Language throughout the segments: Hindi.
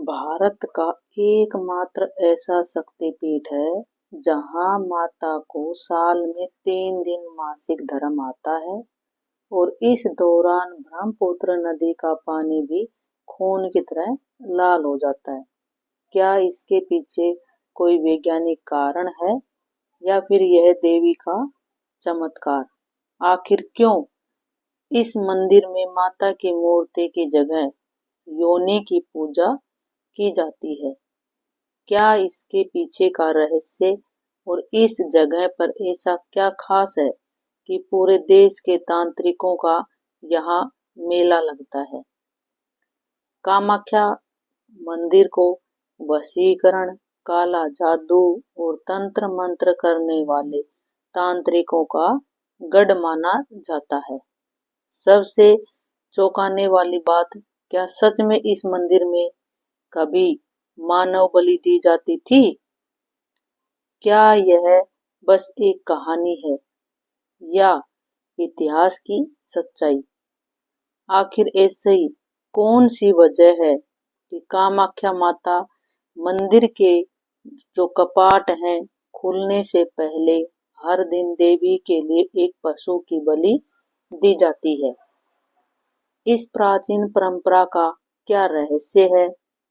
भारत का एकमात्र ऐसा शक्तिपीठ है जहाँ माता को साल में 3 दिन मासिक धर्म आता है और इस दौरान ब्रह्मपुत्र नदी का पानी भी खून की तरह लाल हो जाता है। क्या इसके पीछे कोई वैज्ञानिक कारण है या फिर यह देवी का चमत्कार? आखिर क्यों इस मंदिर में माता की मूर्ति की जगह योनि की पूजा की जाती है? क्या इसके पीछे का रहस्य और इस जगह पर ऐसा क्या खास है कि पूरे देश के तांत्रिकों का यहाँ मेला लगता है? कामाख्या मंदिर को वशीकरण, काला जादू और तंत्र मंत्र करने वाले तांत्रिकों का गढ़ माना जाता है। सबसे चौंकाने वाली बात, क्या सच में इस मंदिर में कभी मानव बलि दी जाती थी? क्या यह बस एक कहानी है या इतिहास की सच्चाई? आखिर ऐसी कौन सी वजह है कि कामाख्या माता मंदिर के जो कपाट हैं खुलने से पहले हर दिन देवी के लिए एक पशु की बलि दी जाती है? इस प्राचीन परंपरा का क्या रहस्य है?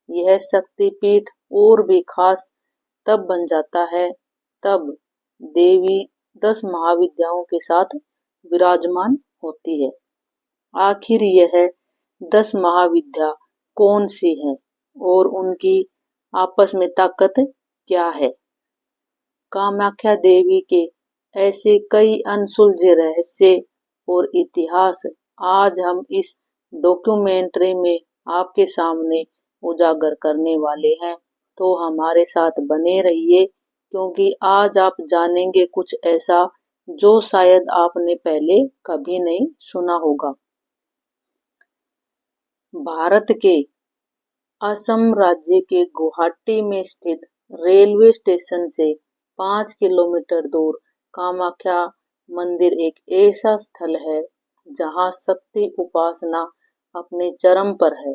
यह शक्तिपीठ और भी खास तब बन जाता है तब देवी 10 महाविद्याओं के साथ विराजमान होती है। आखिर यह 10 महाविद्या कौन सी हैं और उनकी आपस में ताकत क्या है? कामाख्या देवी के ऐसे कई अनसुलझे रहस्य और इतिहास आज हम इस डॉक्यूमेंट्री में आपके सामने उजागर करने वाले हैं, तो हमारे साथ बने रहिए क्योंकि आज आप जानेंगे कुछ ऐसा जो शायद आपने पहले कभी नहीं सुना होगा। भारत के असम राज्य के गुवाहाटी में स्थित रेलवे स्टेशन से 5 किलोमीटर दूर कामाख्या मंदिर एक ऐसा स्थल है जहां शक्ति उपासना अपने चरम पर है।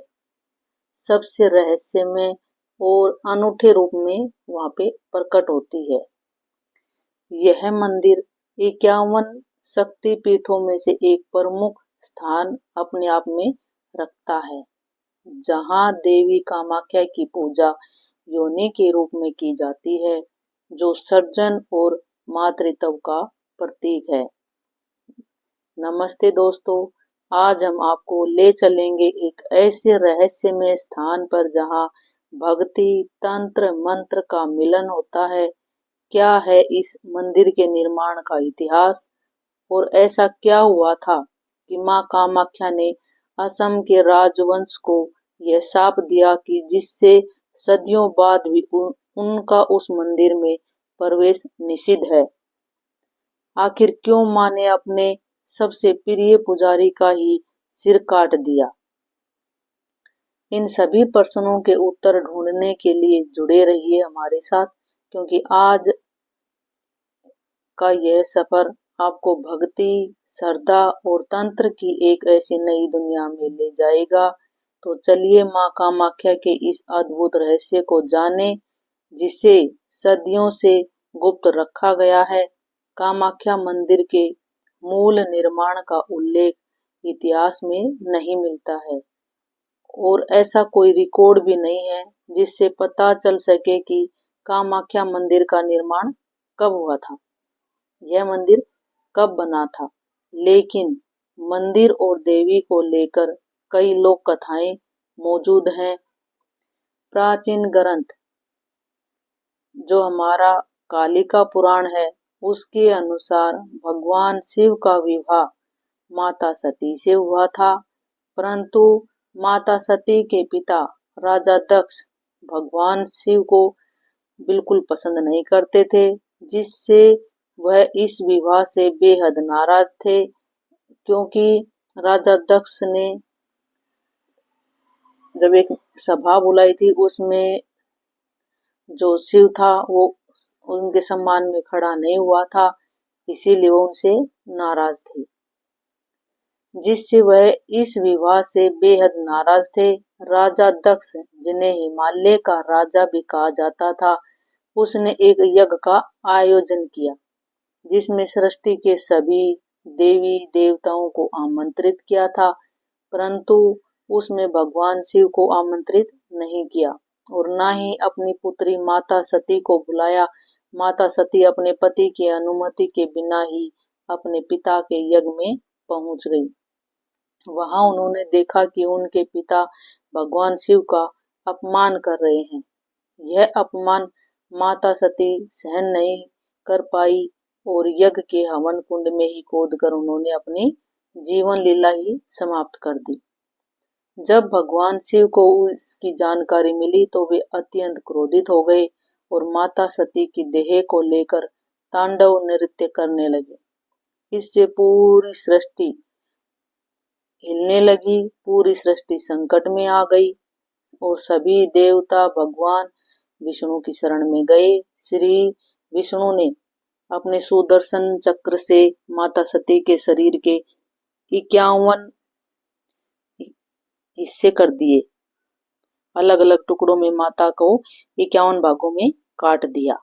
सबसे रहस्यमय और अनूठे रूप में वहां पे प्रकट होती है। यह मंदिर 51 शक्ति पीठों में से एक प्रमुख स्थान अपने आप में रखता है, जहां देवी कामाख्या की पूजा योनि के रूप में की जाती है, जो सर्जन और मातृत्व का प्रतीक है। नमस्ते दोस्तों, आज हम आपको ले चलेंगे एक ऐसे रहस्यमय स्थान पर जहां भक्ति, तंत्र, मंत्र का मिलन होता है। क्या है इस मंदिर के निर्माण का इतिहास और ऐसा क्या हुआ था कि मां कामाख्या ने असम के राजवंश को यह शाप दिया कि जिससे सदियों बाद भी उनका उस मंदिर में प्रवेश निषिद्ध है? आखिर क्यों मां ने अपने सबसे प्रिय पुजारी का ही सिर काट दिया? इन सभी प्रश्नों के उत्तर ढूंढने के लिए जुड़े रहिए हमारे साथ, क्योंकि आज का यह सफर आपको भक्ति, श्रद्धा और तंत्र की एक ऐसी नई दुनिया में ले जाएगा। तो चलिए मां कामाख्या के इस अद्भुत रहस्य को जाने, जिसे सदियों से गुप्त रखा गया है। कामाख्या मंदिर के मूल निर्माण का उल्लेख इतिहास में नहीं मिलता है और ऐसा कोई रिकॉर्ड भी नहीं है जिससे पता चल सके कि कामाख्या मंदिर का निर्माण कब हुआ था, यह मंदिर कब बना था। लेकिन मंदिर और देवी को लेकर कई लोक कथाएं मौजूद हैं। प्राचीन ग्रंथ जो हमारा कालिका पुराण है, उसके अनुसार भगवान शिव का विवाह माता सती से हुआ था, परंतु माता सती के पिता राजा दक्ष भगवान शिव को बिल्कुल पसंद नहीं करते थे, जिससे वह इस विवाह से बेहद नाराज थे, क्योंकि राजा दक्ष ने जब एक सभा बुलाई थी, उसमें जो शिव था वो उनके सम्मान में खड़ा नहीं हुआ था, इसीलिए वो उनसे नाराज थे, जिससे वह इस विवाह से बेहद नाराज थे। राजा दक्ष, जिन्हें हिमालय का राजा भी कहा जाता था, उसने एक यज्ञ का आयोजन किया जिसमें सृष्टि के सभी देवी देवताओं को आमंत्रित किया था, परंतु उसमें भगवान शिव को आमंत्रित नहीं किया और न ही अपनी पुत्री माता सती को बुलाया। माता सती अपने पति की अनुमति के बिना ही अपने पिता के यज्ञ में पहुंच गई। वहां उन्होंने देखा कि उनके पिता भगवान शिव का अपमान कर रहे हैं। यह अपमान माता सती सहन नहीं कर पाई और यज्ञ के हवन कुंड में ही कूदकर उन्होंने अपनी जीवन लीला ही समाप्त कर दी। जब भगवान शिव को इसकी जानकारी मिली तो वे अत्यंत क्रोधित हो गए और माता सती की देह को लेकर तांडव नृत्य करने लगे। इससे पूरी सृष्टि हिलने लगी, पूरी सृष्टि संकट में आ गई और सभी देवता भगवान विष्णु की शरण में गए। श्री विष्णु ने अपने सुदर्शन चक्र से माता सती के शरीर के 51 हिस्से कर दिए। अलग अलग टुकड़ों में माता को 51 भागों में काट दिया,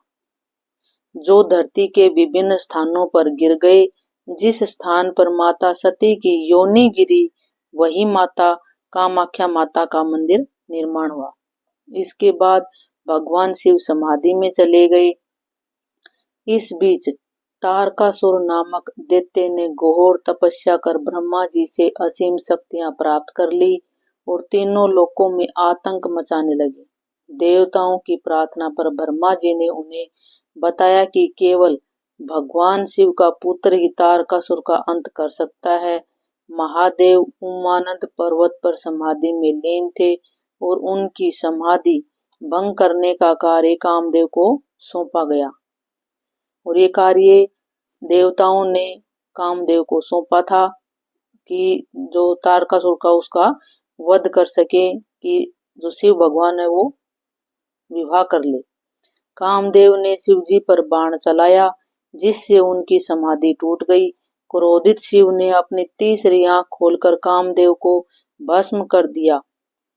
जो धरती के विभिन्न स्थानों पर गिर गए। जिस स्थान पर माता सती की योनि गिरी वही माता कामाख्या माता का मंदिर निर्माण हुआ। इसके बाद भगवान शिव समाधि में चले गए। इस बीच तारकासुर नामक दैत्य ने घोर तपस्या कर ब्रह्मा जी से असीम शक्तियां प्राप्त कर ली और तीनों लोकों में आतंक मचाने लगे। देवताओं की प्रार्थना पर ब्रह्मा जी ने उन्हें बताया कि केवल भगवान शिव का पुत्र ही तारकासुर का अंत कर सकता है। महादेव उमानंद पर्वत पर समाधि में लीन थे और उनकी समाधि भंग करने का कार्य कामदेव को सौंपा गया और ये कार्य देवताओं ने कामदेव को सौंपा था कि जो तारकासुर का उसका वध कर सके, कि जो शिव भगवान है वो विवाह कर ले। कामदेव ने शिवजी पर बाण चलाया जिससे उनकी समाधि टूट गई। क्रोधित शिव ने अपनी तीसरी आंख खोलकर कामदेव को भस्म कर दिया।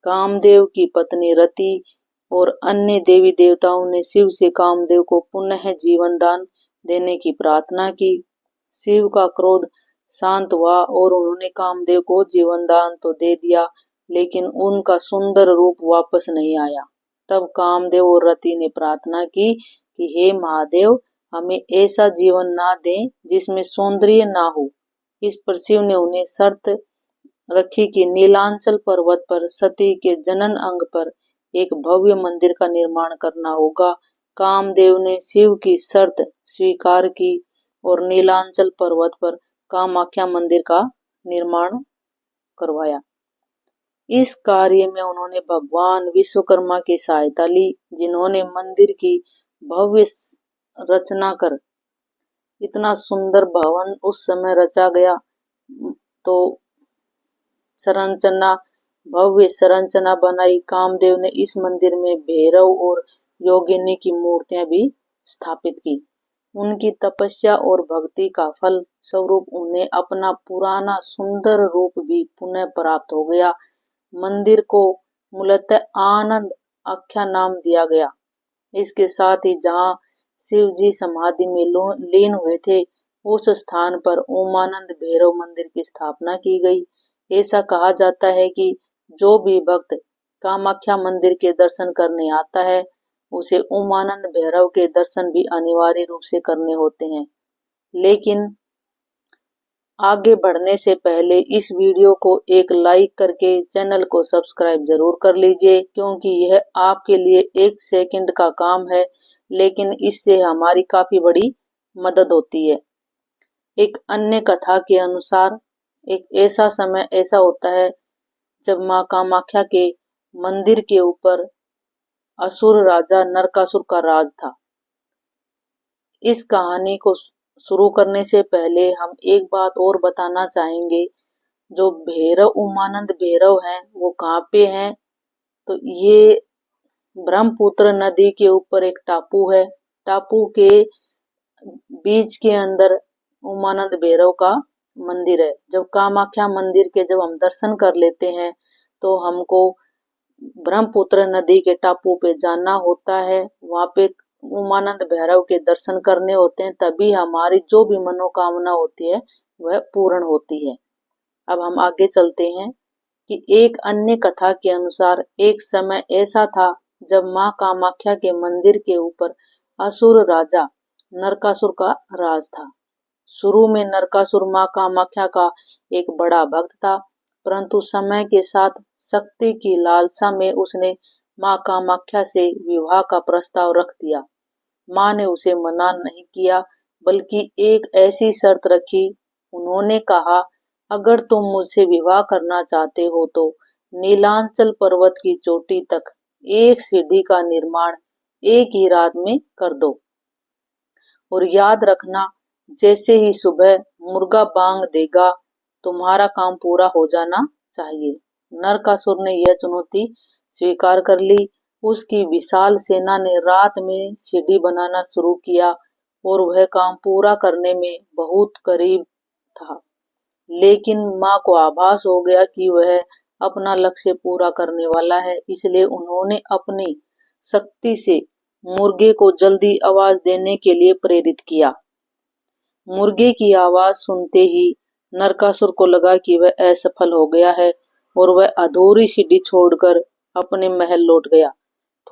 कामदेव की पत्नी रति और अन्य देवी देवताओं ने शिव से कामदेव को पुनः जीवन दान देने की प्रार्थना की। शिव का क्रोध शांत हुआ और उन्होंने कामदेव को जीवन दान तो दे दिया, लेकिन उनका सुंदर रूप वापस नहीं आया। तब कामदेव और रति ने प्रार्थना की कि हे महादेव, हमें ऐसा जीवन ना दें जिसमें सौंदर्य ना हो। इस पर शिव ने उन्हें शर्त रखी कि नीलांचल पर्वत पर सती के जनन अंग पर एक भव्य मंदिर का निर्माण करना होगा। कामदेव ने शिव की शर्त स्वीकार की और नीलांचल पर्वत पर कामाख्या मंदिर का निर्माण करवाया। इस कार्य में उन्होंने भगवान विश्वकर्मा की सहायता ली, जिन्होंने मंदिर की भव्य रचना कर इतना सुंदर भवन उस समय रचा गया। तो संरचना भव्य संरचना बनाई। कामदेव ने इस मंदिर में भैरव और योगिनी की मूर्तियां भी स्थापित की। उनकी तपस्या और भक्ति का फल स्वरूप उन्हें अपना पुराना सुंदर रूप भी पुनः प्राप्त हो गया। मंदिर को मूलतः आनंद आख्या नाम दिया गया। इसके साथ ही जहाँ शिव जी समाधि में लीन हुए थे उस स्थान पर उमानंद भैरव मंदिर की स्थापना की गई। ऐसा कहा जाता है कि जो भी भक्त कामाख्या मंदिर के दर्शन करने आता है उसे उमानंद भैरव के दर्शन भी अनिवार्य रूप से करने होते हैं। लेकिन आगे बढ़ने से पहले इस वीडियो को एक लाइक करके चैनल को सब्सक्राइब जरूर कर लीजिए, क्योंकि यह आपके लिए 1 सेकंड का काम है, लेकिन इससे हमारी काफी बड़ी मदद होती है। एक अन्य कथा के अनुसार एक ऐसा समय ऐसा होता है जब माँ कामाख्या के मंदिर के ऊपर असुर राजा नरकासुर का राज था। इस कहानी को शुरू करने से पहले हम एक बात और बताना चाहेंगे। जो भैरव उमानंद भैरव हैं वो कहाँ पे हैं, तो ये ब्रह्मपुत्र नदी के ऊपर एक टापू है। टापू के बीच के अंदर उमानंद भैरव का मंदिर है। जब कामाख्या मंदिर के जब हम दर्शन कर लेते हैं तो हमको ब्रह्मपुत्र नदी के टापू पे जाना होता है, वहाँ पे उमानंद भैरव के दर्शन करने होते हैं, तभी हमारी जो भी मनोकामना होती है वह पूर्ण होती है। अब हम आगे चलते हैं कि एक अन्य कथा के अनुसार एक समय ऐसा था जब माँ कामाख्या के मंदिर के ऊपर असुर राजा नरकासुर का राज था। शुरू में नरकासुर माँ कामाख्या का एक बड़ा भक्त था, परंतु समय के साथ शक्ति की लालसा में उसने माँ कामाख्या से विवाह का प्रस्ताव रख दिया। माँ ने उसे मना नहीं किया, बल्कि एक ऐसी शर्त रखी। उन्होंने कहा, अगर तुम मुझसे विवाह करना चाहते हो तो नीलांचल पर्वत की चोटी तक एक सीढ़ी का निर्माण एक ही रात में कर दो, और याद रखना, जैसे ही सुबह मुर्गा बांग देगा तुम्हारा काम पूरा हो जाना चाहिए। नरकासुर ने यह चुनौती स्वीकार कर ली। उसकी विशाल सेना ने रात में सीढ़ी बनाना शुरू किया और वह काम पूरा करने में बहुत करीब था। लेकिन माँ को आभास हो गया कि वह अपना लक्ष्य पूरा करने वाला है, इसलिए उन्होंने अपनी शक्ति से मुर्गे को जल्दी आवाज देने के लिए प्रेरित किया। मुर्गे की आवाज सुनते ही नरकासुर को लगा कि वह असफल हो गया है और वह अधूरी सीढ़ी छोड़कर अपने महल लौट गया।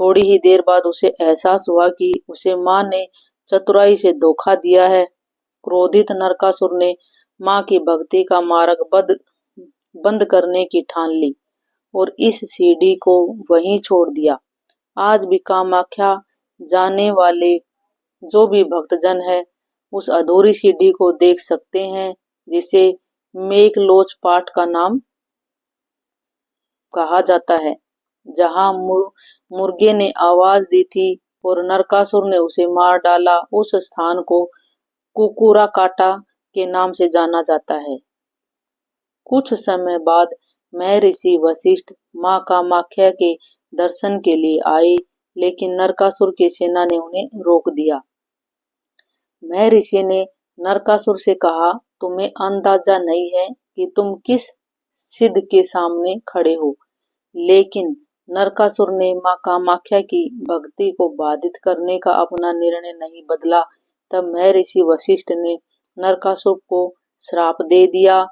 थोड़ी ही देर बाद उसे एहसास हुआ कि उसे माँ ने चतुराई से धोखा दिया है। क्रोधित नरकासुर ने माँ की भक्ति का मार्ग बंद करने की ठान ली और इस सीढ़ी को वहीं छोड़ दिया। आज भी कामाख्या जाने वाले जो भी भक्तजन है उस अधूरी सीढ़ी को देख सकते हैं, जिसे मेकलोच पाट का नाम कहा जाता है, जहां मुर्गे ने आवाज दी थी और नरकासुर ने उसे मार डाला। उस स्थान को कुकुरा काटा के नाम से जाना जाता है। कुछ समय बाद महर्षि वशिष्ठ माँ कामाख्या के दर्शन के लिए आए, लेकिन नरकासुर की सेना ने उन्हें रोक दिया। महर्षि ने नरकासुर से कहा, तुम्हें अंदाजा नहीं है कि तुम किस सिद्ध के सामने खड़े हो। लेकिन नरकासुर ने माँ कामाख्या की भक्ति को बाधित करने का अपना निर्णय नहीं बदला। तब महर्षि वशिष्ठ ने नरकासुर को श्राप दे दिया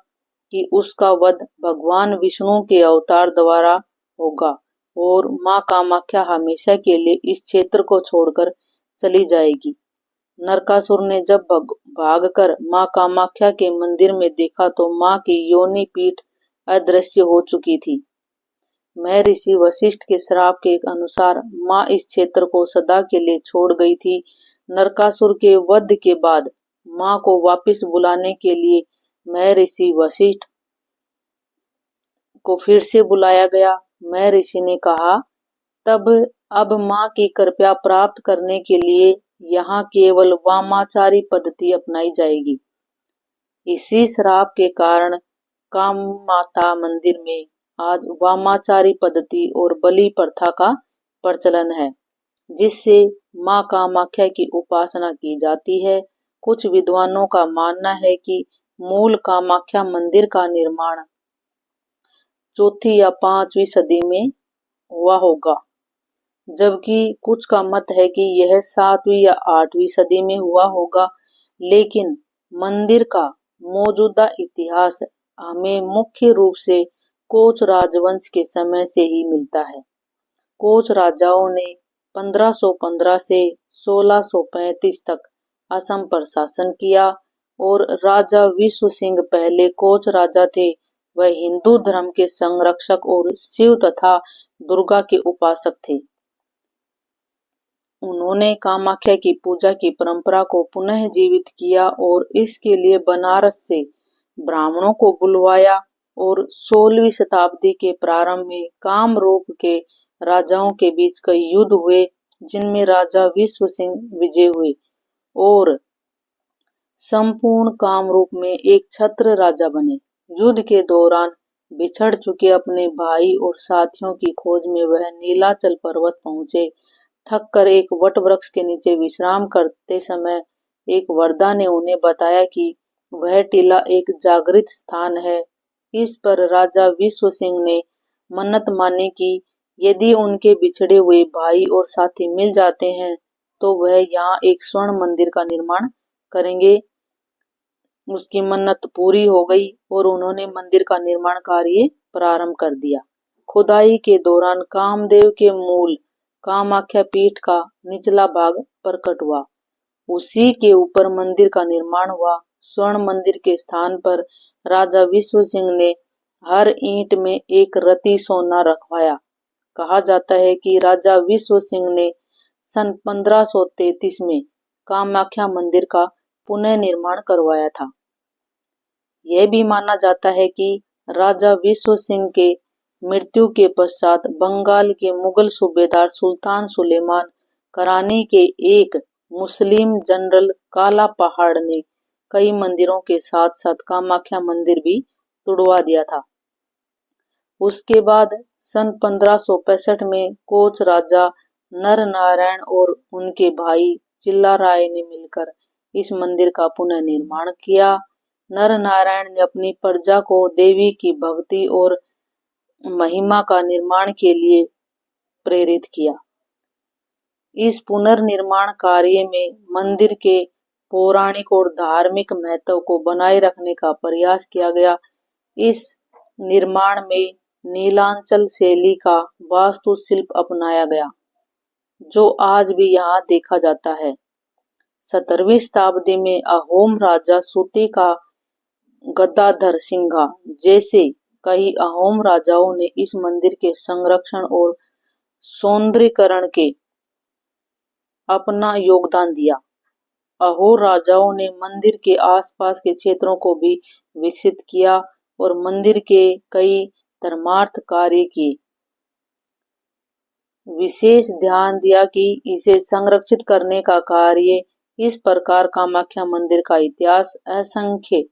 कि उसका वध भगवान विष्णु के अवतार द्वारा होगा और माँ कामाख्या हमेशा के लिए इस क्षेत्र को छोड़कर चली जाएगी। नरकासुर ने जब भागकर माँ कामाख्या के मंदिर में देखा तो माँ की योनि पीठ अदृश्य हो चुकी थी। महर्षि वशिष्ठ के श्राप के अनुसार माँ इस क्षेत्र को सदा के लिए छोड़ गई थी। नरकासुर के वध के बाद माँ को वापस बुलाने के लिए महर्षि वशिष्ठ को फिर से बुलाया गया। महर्षि ने कहा, अब माँ की कृपा प्राप्त करने के लिए यहाँ केवल वामाचारी पद्धति अपनाई जाएगी। इसी श्राप के कारण काममाता मंदिर में आज वामाचारी पद्धति और बलि प्रथा का प्रचलन है, जिससे माँ कामाख्या की उपासना की जाती है। कुछ विद्वानों का मानना है कि मूल कामाख्या मंदिर का निर्माण 4वीं या 5वीं सदी में हुआ होगा, जबकि कुछ का मत है कि यह 7वीं या 8वीं सदी में हुआ होगा। लेकिन मंदिर का मौजूदा इतिहास हमें मुख्य रूप से कोच राजवंश के समय से ही मिलता है। कोच राजाओं ने 1515 से 1635 तक असम पर शासन किया और राजा विश्व सिंह पहले कोच राजा थे। वह हिंदू धर्म के संरक्षक और शिव तथा दुर्गा के उपासक थे। उन्होंने कामाख्या की पूजा की परंपरा को पुनः जीवित किया और इसके लिए बनारस से ब्राह्मणों को बुलवाया और 16वीं शताब्दी के प्रारंभ में कामरूप के राजाओं के बीच कई युद्ध हुए, जिनमें राजा विश्व सिंह विजय हुए और संपूर्ण कामरूप में एक छत्र राजा बने। युद्ध के दौरान बिछड़ चुके अपने भाई और साथियों की खोज में वह नीलाचल पर्वत पहुंचे। थक कर एक वट वृक्ष के नीचे विश्राम करते समय एक वरदा ने उन्हें बताया कि वह टीला एक जागृत स्थान है। इस पर राजा विश्व सिंह ने मन्नत मानी कि यदि उनके बिछड़े हुए भाई और साथी मिल जाते हैं तो वह यहाँ एक स्वर्ण मंदिर का निर्माण करेंगे। उसकी मन्नत पूरी हो गई और उन्होंने मंदिर का निर्माण कार्य प्रारंभ कर दिया। खुदाई के दौरान कामदेव के मूल कामाख्या पीठ का निचला भाग प्रकट हुआ। उसी के ऊपर मंदिर का निर्माण हुआ। स्वर्ण मंदिर के स्थान पर राजा विश्व सिंह ने हर ईंट में एक रति सोना रखवाया। कहा जाता है कि राजा विश्व सिंह ने सन 1533 में कामाख्या मंदिर का पुनः निर्माण करवाया था। यह भी माना जाता है कि राजा विश्व सिंह के मृत्यु के पश्चात बंगाल के मुगल सूबेदार सुल्तान सुलेमान करानी के एक मुस्लिम जनरल काला पहाड़ ने कई मंदिरों के साथ साथ कामाख्या मंदिर भी तुड़वा दिया था। उसके बाद सन 1565 में कोच राजा नर नारायण और उनके भाई चिल्ला राय ने मिलकर इस मंदिर का पुनः निर्माण किया। नर नारायण ने अपनी प्रजा को देवी की भक्ति और महिमा का निर्माण के लिए प्रेरित किया। इस पुनर्निर्माण कार्य में मंदिर के पौराणिक और धार्मिक महत्व को बनाए रखने का प्रयास किया गया। इस निर्माण में नीलांचल शैली का वास्तुशिल्प अपनाया गया, जो आज भी यहाँ देखा जाता है। 17वीं शताब्दी में अहोम राजा सूती का गदाधर सिंघा जैसे कई अहोम राजाओं ने इस मंदिर के संरक्षण और सौंदर्यीकरण के अपना योगदान दिया। अहोम राजाओं ने मंदिर के आसपास के क्षेत्रों को भी विकसित किया और मंदिर के कई धर्मार्थ कार्य किए। विशेष ध्यान दिया कि इसे संरक्षित करने का कार्य। इस प्रकार कामाख्या मंदिर का इतिहास असंख्य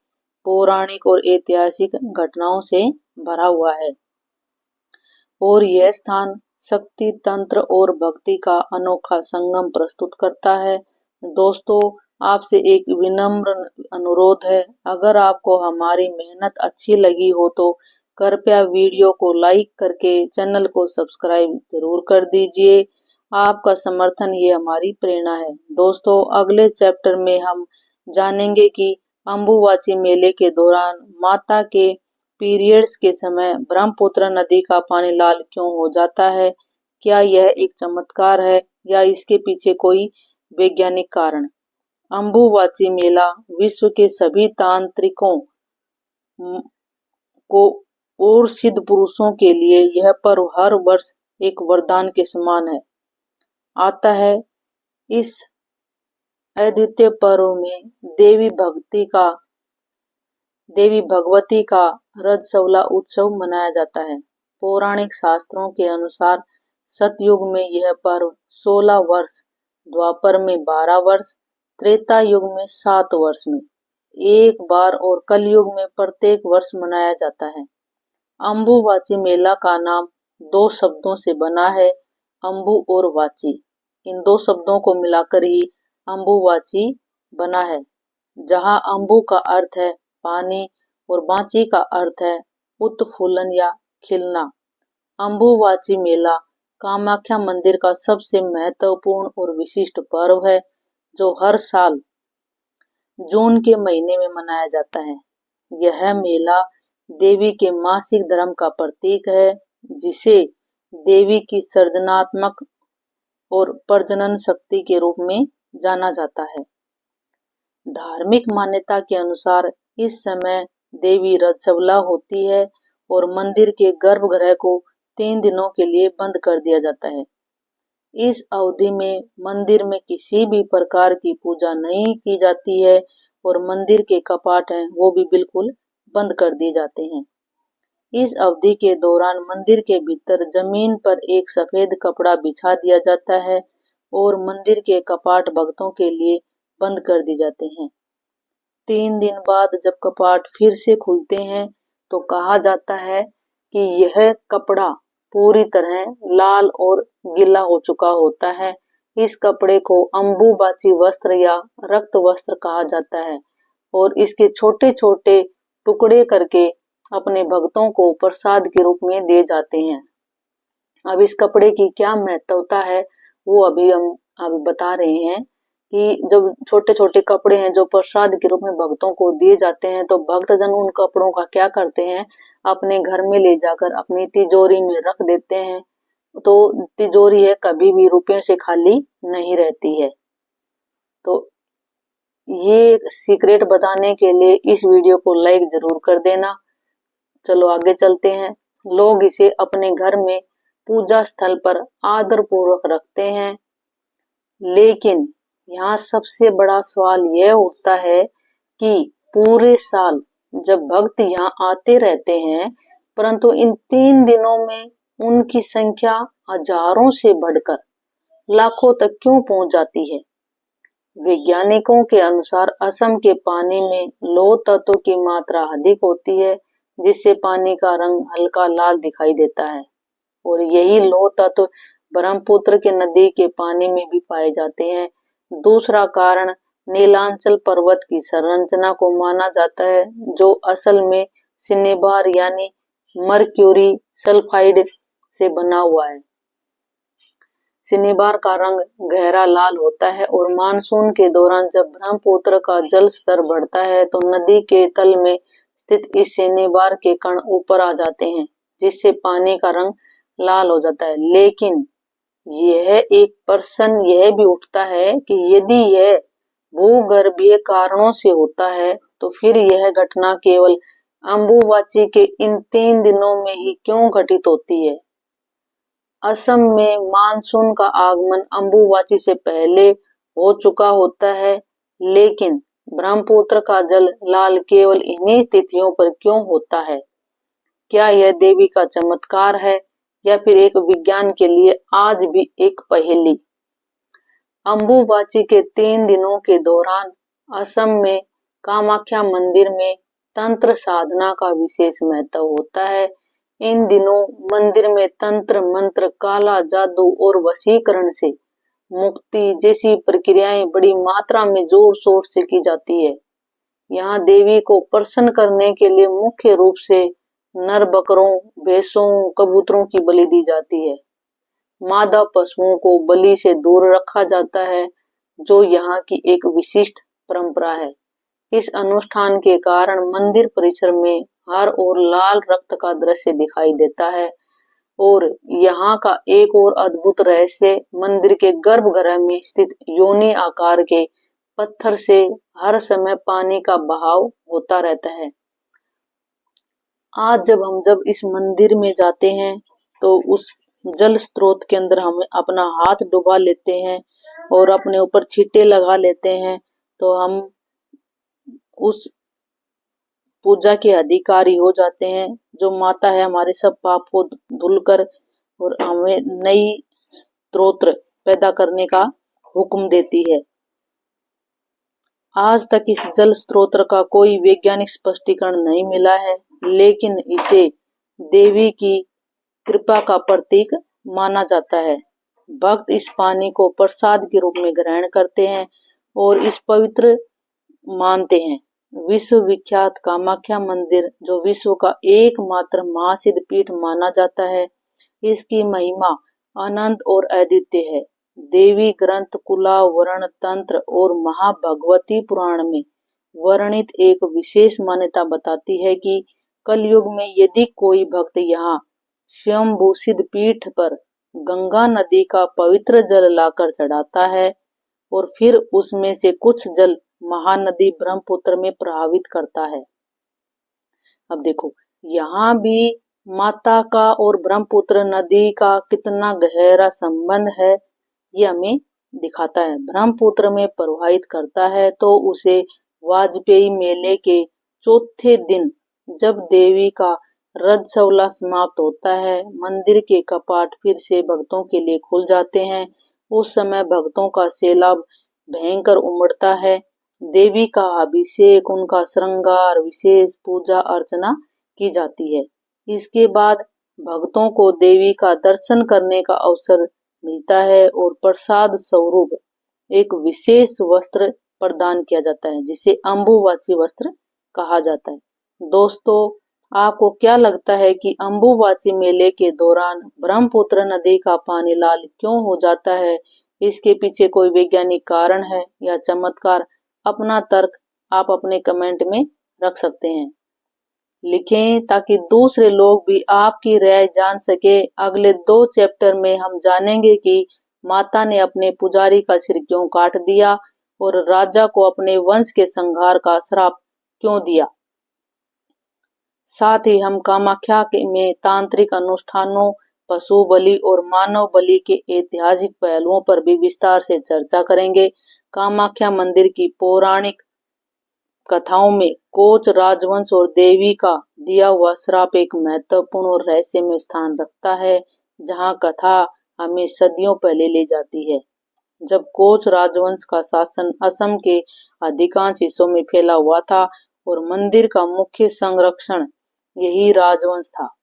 पौराणिक और ऐतिहासिक घटनाओं से भरा हुआ है और यह स्थान शक्ति तंत्र और भक्ति का अनोखा संगम प्रस्तुत करता है। दोस्तों, आपसे एक विनम्र अनुरोध है, अगर आपको हमारी मेहनत अच्छी लगी हो तो कृपया वीडियो को लाइक करके चैनल को सब्सक्राइब जरूर कर दीजिए। आपका समर्थन ये हमारी प्रेरणा है। दोस्तों, अगले चैप्टर में हम जानेंगे कि अंबुबाची मेले के दौरान माता के पीरियड्स के समय ब्रह्मपुत्र नदी का पानी लाल क्यों हो जाता है। क्या यह एक चमत्कार है या इसके पीछे कोई वैज्ञानिक कारण। अंबुबाची मेला विश्व के सभी तांत्रिकों को और सिद्ध पुरुषों के लिए यह पर्व हर वर्ष एक वरदान के समान है आता है। इस अद्वितीय पर्व में देवी भगवती का रजस्वला उत्सव मनाया जाता है। पौराणिक शास्त्रों के अनुसार सतयुग में यह पर्व 16 वर्ष, द्वापर में 12 वर्ष, त्रेता युग में 7 वर्ष में एक बार और कलयुग में प्रत्येक वर्ष मनाया जाता है। अंबुबाची मेला का नाम 2 शब्दों से बना है, अंबु और वाची। इन 2 शब्दों को मिलाकर ही अंबुबाची बना है, जहां अंबु का अर्थ है पानी और बाची का अर्थ है उत्फुल्लन या खिलना। अंबुबाची मेला कामाख्या मंदिर का सबसे महत्वपूर्ण और विशिष्ट पर्व है, जो हर साल जून के महीने में मनाया जाता है। यह मेला देवी के मासिक धर्म का प्रतीक है, जिसे देवी की सृजनात्मक और प्रजनन शक्ति के रूप में जाना जाता है। धार्मिक मान्यता के अनुसार इस समय देवी रजस्वला होती है और मंदिर के गर्भगृह को 3 दिनों के लिए बंद कर दिया जाता है। इस अवधि में मंदिर में किसी भी प्रकार की पूजा नहीं की जाती है और मंदिर के कपाट हैं वो भी बिल्कुल बंद कर दिए जाते हैं। इस अवधि के दौरान मंदिर के भीतर जमीन पर एक सफेद कपड़ा बिछा दिया जाता है और मंदिर के कपाट भक्तों के लिए बंद कर दिए जाते हैं। 3 दिन बाद जब कपाट फिर से खुलते हैं तो कहा जाता है कि यह कपड़ा पूरी तरह लाल और गीला हो चुका होता है। इस कपड़े को अंबुबाची वस्त्र या रक्त वस्त्र कहा जाता है और इसके छोटे छोटे टुकड़े करके अपने भक्तों को प्रसाद के रूप में दिए जाते हैं। अब इस कपड़े की क्या महत्वता है वो अभी हम बता रहे हैं कि जब छोटे छोटे कपड़े हैं जो प्रसाद के रूप में भक्तों को दिए जाते हैं, तो भक्तजन उन कपड़ों का क्या करते हैं, अपने घर में ले जाकर अपनी तिजोरी में रख देते हैं। तो तिजोरी है कभी भी रुपयों से खाली नहीं रहती है। तो ये सीक्रेट बताने के लिए इस वीडियो को लाइक जरूर कर देना। चलो आगे चलते हैं। लोग इसे अपने घर में पूजा स्थल पर आदर पूर्वक रखते हैं, लेकिन यहाँ सबसे बड़ा सवाल यह उठता है कि पूरे साल जब भक्त यहाँ आते रहते हैं, परंतु इन 3 दिनों में उनकी संख्या हजारों से बढ़कर लाखों तक क्यों पहुंच जाती है। वैज्ञानिकों के अनुसार असम के पानी में लौह तत्व की मात्रा अधिक होती है, जिससे पानी का रंग हल्का लाल दिखाई देता है, और यही लौह तत्व ब्रह्मपुत्र के नदी के पानी में भी पाए जाते हैं। दूसरा कारण नीलांचल पर्वत की संरचना को माना जाता है, जो असल में सिनेबार यानी मर्क्यूरी सल्फाइड से बना हुआ है। सिनेबार का रंग गहरा लाल होता है, और मानसून के दौरान जब ब्रह्मपुत्र का जल स्तर बढ़ता है तो नदी के तल में स्थित इस सिनेबार के कण ऊपर आ जाते हैं, जिससे पानी का रंग लाल हो जाता है। लेकिन यह एक प्रश्न यह भी उठता है कि यदि यह भूगर्भीय कारणों से होता है, तो फिर यह घटना केवल अम्बुबाची के इन 3 दिनों में ही क्यों घटित होती है। असम में मानसून का आगमन अम्बुबाची से पहले हो चुका होता है, लेकिन ब्रह्मपुत्र का जल लाल केवल इन्हीं तिथियों पर क्यों होता है। क्या यह देवी का चमत्कार है या फिर एक विज्ञान के लिए आज भी एक पहेली। अम्बुबाची के 3 दिनों के दौरान असम में कामाख्या मंदिर में तंत्र साधना का विशेष महत्व होता है। इन दिनों मंदिर में तंत्र मंत्र, काला जादू और वशीकरण से मुक्ति जैसी प्रक्रियाएं बड़ी मात्रा में जोर शोर से की जाती है। यहाँ देवी को प्रसन्न करने के लिए मुख्य रूप से नर बकरों, भैंसों, कबूतरों की बलि दी जाती है। मादा पशुओं को बलि से दूर रखा जाता है, जो यहाँ की एक विशिष्ट परंपरा है। इस अनुष्ठान के कारण मंदिर परिसर में हर ओर लाल रक्त का दृश्य दिखाई देता है। और यहाँ का एक और अद्भुत रहस्य मंदिर के गर्भगृह में स्थित योनि आकार के पत्थर से हर समय पानी का बहाव होता रहता है। आज जब इस मंदिर में जाते हैं तो उस जल स्रोत के अंदर हम अपना हाथ डुबा लेते हैं और अपने ऊपर छींटे लगा लेते हैं, तो हम उस पूजा के अधिकारी हो जाते हैं। जो माता है हमारे सब पाप को धुलकर और हमें नई स्त्रोत्र पैदा करने का हुक्म देती है। आज तक इस जल स्त्रोत्र का कोई वैज्ञानिक स्पष्टीकरण नहीं मिला है, लेकिन इसे देवी की कृपा का प्रतीक माना जाता है। भक्त इस पानी को प्रसाद के रूप में ग्रहण करते हैं और इस पवित्र मानते हैं। विश्व विख्यात कामाख्या मंदिर, जो विश्व का एकमात्र महासिद्ध पीठ माना जाता है, इसकी महिमा अनंत और अद्वितीय है। देवी ग्रंथ कुला वर्ण तंत्र और महाभगवती पुराण में वर्णित एक विशेष मान्यता बताती है कि कलयुग में यदि कोई भक्त यहाँ स्वयंभू सिद्ध पीठ पर गंगा नदी का पवित्र जल लाकर चढ़ाता है और फिर उसमें से कुछ जल महानदी ब्रह्मपुत्र में प्रवाहित करता है। अब देखो यहाँ भी माता का और ब्रह्मपुत्र नदी का कितना गहरा संबंध है, ये हमें दिखाता है। ब्रह्मपुत्र में प्रवाहित करता है तो उसे वाजपेयी मेले के चौथे दिन जब देवी का रजस्वला समाप्त होता है, मंदिर के कपाट फिर से भक्तों के लिए खुल जाते हैं। उस समय भक्तों का सैलाब भयंकर उमड़ता है। देवी का अभिषेक, उनका श्रृंगार, विशेष पूजा अर्चना की जाती है। इसके बाद भक्तों को देवी का दर्शन करने का अवसर मिलता है और प्रसाद स्वरूप एक विशेष वस्त्र प्रदान किया जाता है, जिसे अम्बुबाची वस्त्र कहा जाता है। दोस्तों, आपको क्या लगता है कि अम्बुबाची मेले के दौरान ब्रह्मपुत्र नदी का पानी लाल क्यों हो जाता है? इसके पीछे कोई वैज्ञानिक कारण है या चमत्कार? अपना तर्क आप अपने कमेंट में रख सकते हैं। लिखें ताकि दूसरे लोग भी आपकी राय जान सके। अगले 2 चैप्टर में हम जानेंगे कि माता ने अपने पुजारी का सिर क्यों काट दिया और राजा को अपने वंश के संहार का श्राप क्यों दिया। साथ ही हम कामाख्या में तांत्रिक अनुष्ठानों, पशु बलि और मानव बलि के ऐतिहासिक पहलुओं पर भी विस्तार से चर्चा करेंगे। कामाख्या मंदिर की पौराणिक कथाओं में कोच राजवंश और देवी का दिया हुआ श्राप एक महत्वपूर्ण और रहस्यमय स्थान रखता है, जहां कथा हमें सदियों पहले ले जाती है, जब कोच राजवंश का शासन असम के अधिकांश हिस्सों में फैला हुआ था और मंदिर का मुख्य संरक्षण यही राजवंश था।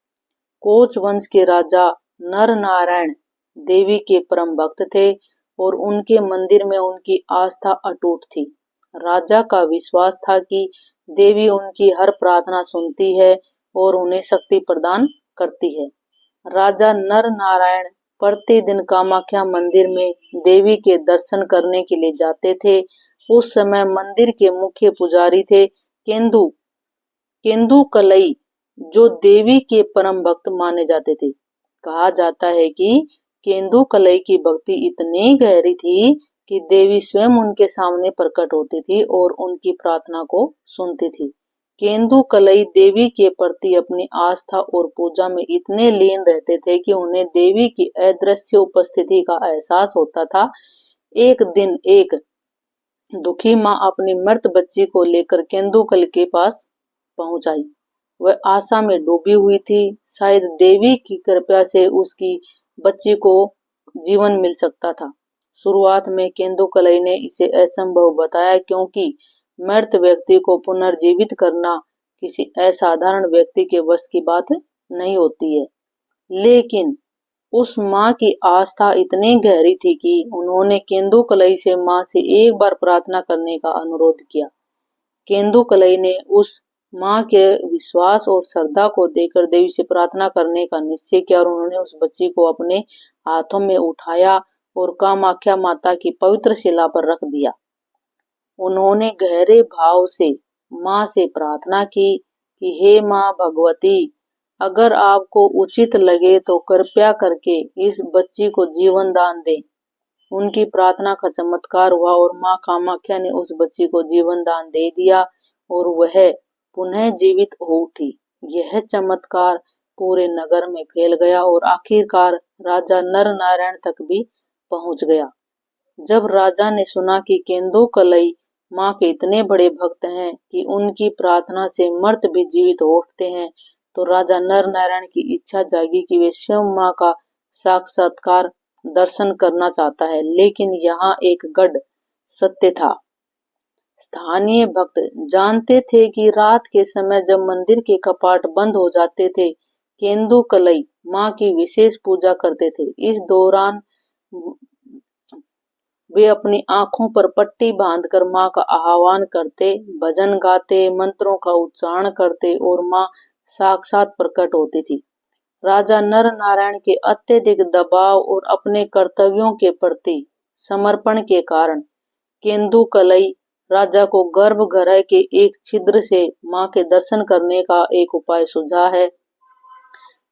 कोच वंश के राजा नर नारायण देवी के परम भक्त थे और उनके मंदिर में उनकी आस्था अटूट थी। राजा का विश्वास था कि देवी उनकी हर प्रार्थना सुनती है और उन्हें शक्ति प्रदान करती है। राजा नर नारायण प्रतिदिन कामाख्या मंदिर में देवी के दर्शन करने के लिए जाते थे। उस समय मंदिर के मुख्य पुजारी थे केंदु कलई, जो देवी के परम भक्त माने जाते थे। कहा जाता है कि केंदु कलई की भक्ति इतनी गहरी थी कि देवी स्वयं उनके सामने प्रकट होती थी और उनकी प्रार्थना को सुनती थी। केंदु कलई देवी के प्रति अपनी आस्था और पूजा में इतने लीन रहते थे कि उन्हें देवी की अदृश्य उपस्थिति का एहसास होता था। एक दिन एक दुखी माँ अपनी मृत बच्ची को लेकर केंदुकल के पास पहुंच आई। वह आशा में डूबी हुई थी, शायद देवी की कृपा से उसकी बच्ची को जीवन मिल सकता था। शुरुआत में केंदुकलई ने इसे असंभव बताया, क्योंकि मृत व्यक्ति को पुनर्जीवित करना किसी असाधारण व्यक्ति के वश की बात नहीं होती है। लेकिन उस माँ की आस्था इतनी गहरी थी कि उन्होंने केंदुकलई से माँ से एक बार प्रार्थना करने का अनुरोध किया। केंदुकलई ने उस माँ के विश्वास और श्रद्धा को देखकर देवी से प्रार्थना करने का निश्चय किया और उन्होंने उस बच्ची को अपने हाथों में उठाया और कामाख्या माता की पवित्र शिला पर रख दिया। उन्होंने गहरे भाव से माँ से प्रार्थना की कि हे माँ भगवती, अगर आपको उचित लगे तो कृपया करके इस बच्ची को जीवन दान दें। उनकी प्रार्थना का चमत्कार हुआ और माँ कामाख्या ने उस बच्ची को जीवन दान दे दिया और वह पुनः जीवित हो उठी। यह चमत्कार पूरे नगर में फैल गया और आखिरकार राजा नर नारायण तक भी पहुंच गया। जब राजा ने सुना कि केंदुकलई माँ के इतने बड़े भक्त हैं कि उनकी प्रार्थना से मर्त भी जीवित हो उठते हैं, तो राजा नर नारायण की इच्छा जागी कि वे स्वयं माँ का साक्षात्कार दर्शन करना चाहता है। लेकिन यहाँ एक गढ़ सत्य था। स्थानीय भक्त जानते थे कि रात के समय जब मंदिर के कपाट बंद हो जाते थे, केंदुकलई माँ की विशेष पूजा करते थे। इस दौरान वे अपनी आंखों पर पट्टी बांधकर माँ का आह्वान करते, भजन गाते, मंत्रों का उच्चारण करते और माँ साक्षात प्रकट होती थी। राजा नर नारायण के अत्यधिक दबाव और अपने कर्तव्यों के प्रति समर्पण के कारण केंदुकलई राजा को गर्भगृह के एक छिद्र से माँ के दर्शन करने का एक उपाय सुझा है।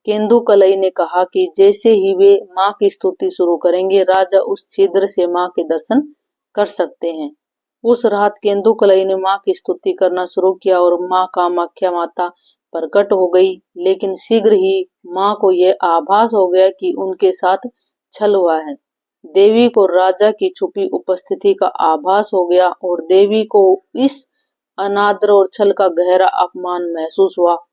केंदुकलई ने कहा कि जैसे ही वे माँ की स्तुति शुरू करेंगे, राजा उस छिद्र से माँ के दर्शन कर सकते हैं। उस रात केंदुकलई ने माँ की स्तुति करना शुरू किया और माँ कामाख्या माता प्रकट हो गई। लेकिन शीघ्र ही माँ को यह आभास हो गया कि उनके साथ छल हुआ है। देवी को राजा की छुपी उपस्थिति का आभास हो गया और देवी को इस अनादर और छल का गहरा अपमान महसूस हुआ।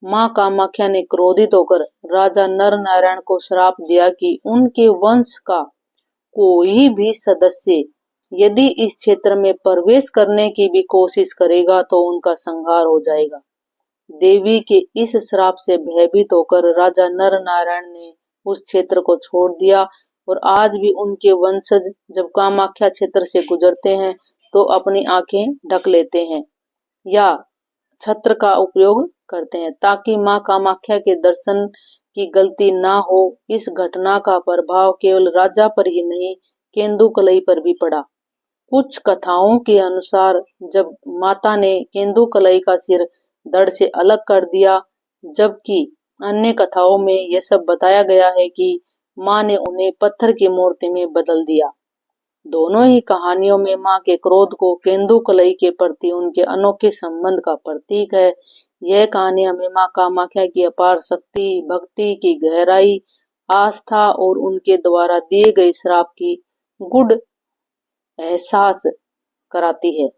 माँ कामाख्या ने क्रोधित होकर राजा नर नारायण को श्राप दिया कि उनके वंश का कोई भी सदस्य यदि इस क्षेत्र में प्रवेश करने की भी कोशिश करेगा तो उनका संहार हो जाएगा। देवी के इस श्राप से भयभीत होकर राजा नर नारायण ने उस क्षेत्र को छोड़ दिया और आज भी उनके वंशज जब कामाख्या क्षेत्र से गुजरते हैं तो अपनी आंखें ढक लेते हैं या छत्र का उपयोग करते हैं ताकि मां कामाख्या के दर्शन की गलती ना हो। इस घटना का प्रभाव केवल राजा पर ही नहीं, केंदुकलई पर भी पड़ा। कुछ कथाओं के अनुसार जब माता ने केंदुकलई का सिर धड़ से अलग कर दिया, जबकि अन्य कथाओं में यह सब बताया गया है कि मां ने उन्हें पत्थर की मूर्ति में बदल दिया। दोनों ही कहानियों में मां के क्रोध को केंदुकलई के प्रति उनके अनोखे संबंध का प्रतीक है। यह कहानी हमें मां कामाख्या की अपार शक्ति, भक्ति की गहराई, आस्था और उनके द्वारा दिए गए श्राप की गूढ़ एहसास कराती है।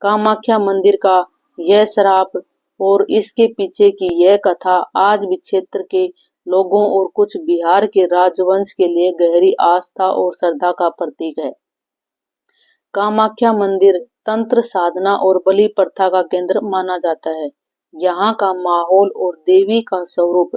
कामाख्या मंदिर का यह श्राप और इसके पीछे की यह कथा आज भी क्षेत्र के लोगों और कुछ बिहार के राजवंश के लिए गहरी आस्था और श्रद्धा का प्रतीक है। कामाख्या मंदिर तंत्र साधना और बलि प्रथा का केंद्र माना जाता है। यहाँ का माहौल और देवी का स्वरूप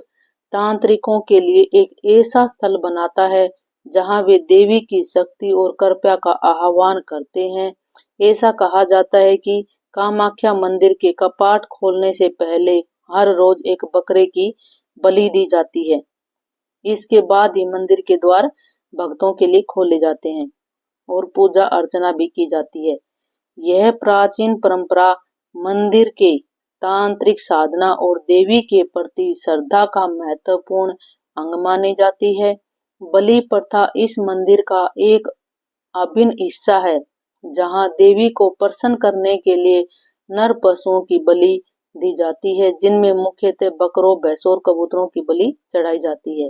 तांत्रिकों के लिए एक ऐसा स्थल बनाता है जहाँ वे देवी की शक्ति और कृपा का आह्वान करते हैं। ऐसा कहा जाता है कि कामाख्या मंदिर के कपाट खोलने से पहले हर रोज एक बकरे की बलि दी जाती है। इसके बाद ही मंदिर के द्वार भक्तों के लिए खोले जाते हैं और पूजा अर्चना भी की जाती है। यह प्राचीन परंपरा मंदिर के तांत्रिक साधना और देवी के प्रति श्रद्धा का महत्वपूर्ण अंग मानी जाती है। बलि प्रथा इस मंदिर का एक अभिन्न हिस्सा है, जहां देवी को प्रसन्न करने के लिए नर पशुओं की बलि दी जाती है, जिनमें मुख्यतः बकरों, भैंसों और कबूतरों की बलि चढ़ाई जाती है।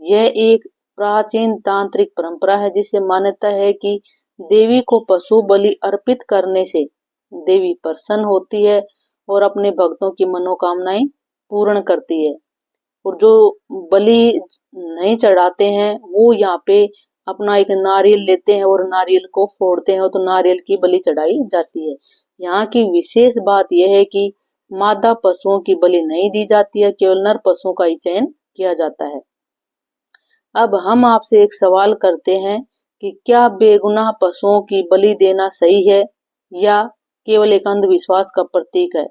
यह एक प्राचीन तांत्रिक परंपरा है जिसे मान्यता है कि देवी को पशु बलि अर्पित करने से देवी प्रसन्न होती है और अपने भक्तों की मनोकामनाएं पूर्ण करती है। और जो बलि नहीं चढ़ाते हैं वो यहाँ पे अपना एक नारियल लेते हैं और नारियल को फोड़ते हैं, तो नारियल की बलि चढ़ाई जाती है। यहाँ की विशेष बात यह है कि मादा पशुओं की बलि नहीं दी जाती है, केवल नर पशुओं का ही चयन किया जाता है। अब हम आपसे एक सवाल करते हैं कि क्या बेगुनाह पशुओं की बलि देना सही है या केवल एक अंधविश्वास का प्रतीक है?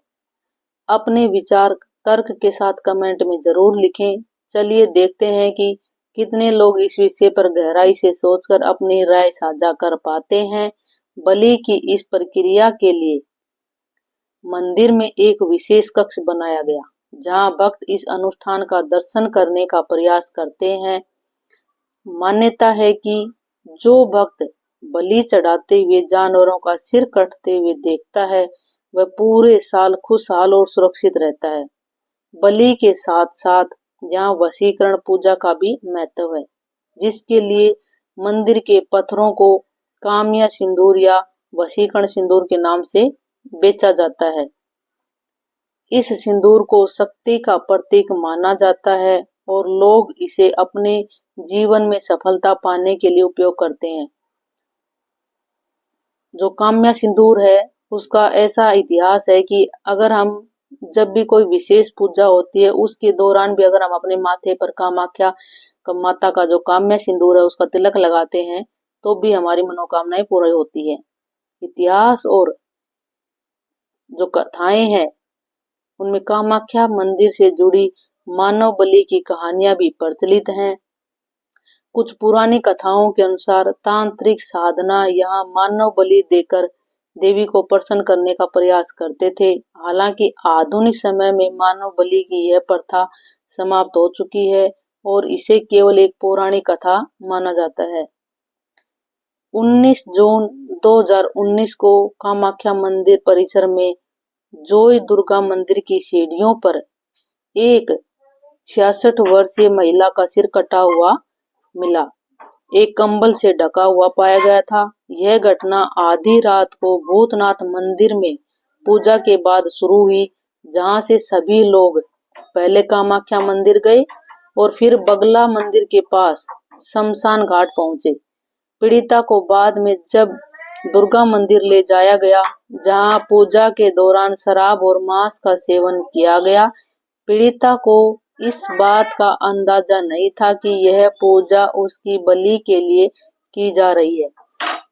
अपने विचार तर्क के साथ कमेंट में जरूर लिखें। चलिए देखते हैं कि कितने लोग इस विषय पर गहराई से सोचकर अपनी राय साझा कर पाते हैं। बलि की इस प्रक्रिया के लिए मंदिर में एक विशेष कक्ष बनाया गया, जहां भक्त इस अनुष्ठान का दर्शन करने का प्रयास करते हैं। मान्यता है कि जो भक्त बलि चढ़ाते हुए जानवरों का सिर कटते हुए देखता है, वह पूरे साल खुशहाल और सुरक्षित रहता है। बलि के साथ साथ यहाँ वशीकरण पूजा का भी महत्व है, जिसके लिए मंदिर के पत्थरों को काम्या सिंदूर या वशीकरण सिंदूर के नाम से बेचा जाता है। इस सिंदूर को शक्ति का प्रतीक माना जाता है और लोग इसे अपने जीवन में सफलता पाने के लिए उपयोग करते हैं। जो काम्या सिंदूर है उसका ऐसा इतिहास है कि अगर हम जब भी कोई विशेष पूजा होती है उसके दौरान भी अगर हम अपने माथे पर कामाख्या माता का जो काम्या सिंदूर है उसका तिलक लगाते हैं तो भी हमारी मनोकामनाएं पूरी होती है। इतिहास और जो कथाएं हैं उनमें कामाख्या मंदिर से जुड़ी मानव बलि की कहानियां भी प्रचलित हैं। कुछ पुरानी कथाओं के अनुसार तांत्रिक साधना यहाँ मानव बलि देकर देवी को प्रसन्न करने का प्रयास करते थे। हालांकि आधुनिक समय में मानव बलि की यह प्रथा समाप्त हो चुकी है और इसे केवल एक पौराणिक कथा माना जाता है। 19 जून 2019 को कामाख्या मंदिर परिसर में जोय दुर्गा मंदिर की सीढ़ियों पर एक 66 वर्षीय महिला का सिर कटा हुआ मिला, एक कंबल से ढका हुआ पाया गया था। यह घटना आधी रात को भूतनाथ मंदिर में पूजा के बाद शुरू हुई, जहां से सभी लोग पहले कामाख्या मंदिर गए और फिर बगला मंदिर के पास शमशान घाट पहुंचे। पीड़िता को बाद में जब दुर्गा मंदिर ले जाया गया, जहां पूजा के दौरान शराब और मांस का सेवन किया गया। पीड़िता को इस बात का अंदाजा नहीं था कि यह पूजा उसकी बलि के लिए की जा रही है।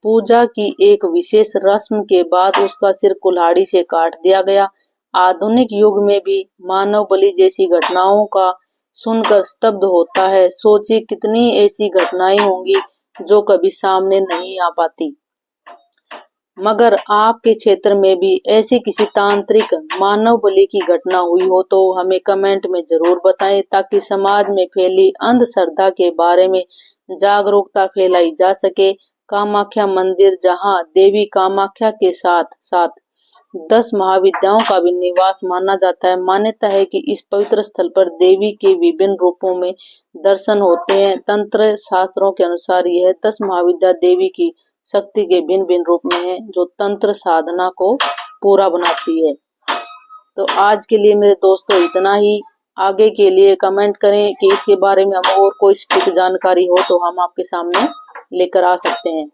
पूजा की एक विशेष रस्म के बाद उसका सिर कुल्हाड़ी से काट दिया गया। आधुनिक युग में भी मानव बलि जैसी घटनाओं का सुनकर स्तब्ध होता है। सोचिए कितनी ऐसी घटनाएं होंगी जो कभी सामने नहीं आ पाती। मगर आपके क्षेत्र में भी ऐसी किसी तांत्रिक मानव बलि की घटना हुई हो तो हमें कमेंट में जरूर बताएं, ताकि समाज में फैली अंधश्रद्धा के बारे में जागरूकता फैलाई जा सके। कामाख्या मंदिर, जहां देवी कामाख्या के साथ साथ 10 महाविद्याओं का भी निवास माना जाता है। मान्यता है कि इस पवित्र स्थल पर देवी के विभिन्न रूपों में दर्शन होते हैं। तंत्र शास्त्रों के अनुसार यह 10 महाविद्या देवी की शक्ति के भिन्न भिन्न रूप में है, जो तंत्र साधना को पूरा बनाती है। तो आज के लिए मेरे दोस्तों इतना ही। आगे के लिए कमेंट करें कि इसके बारे में हम और कोई सटीक जानकारी हो तो हम आपके सामने लेकर आ सकते हैं।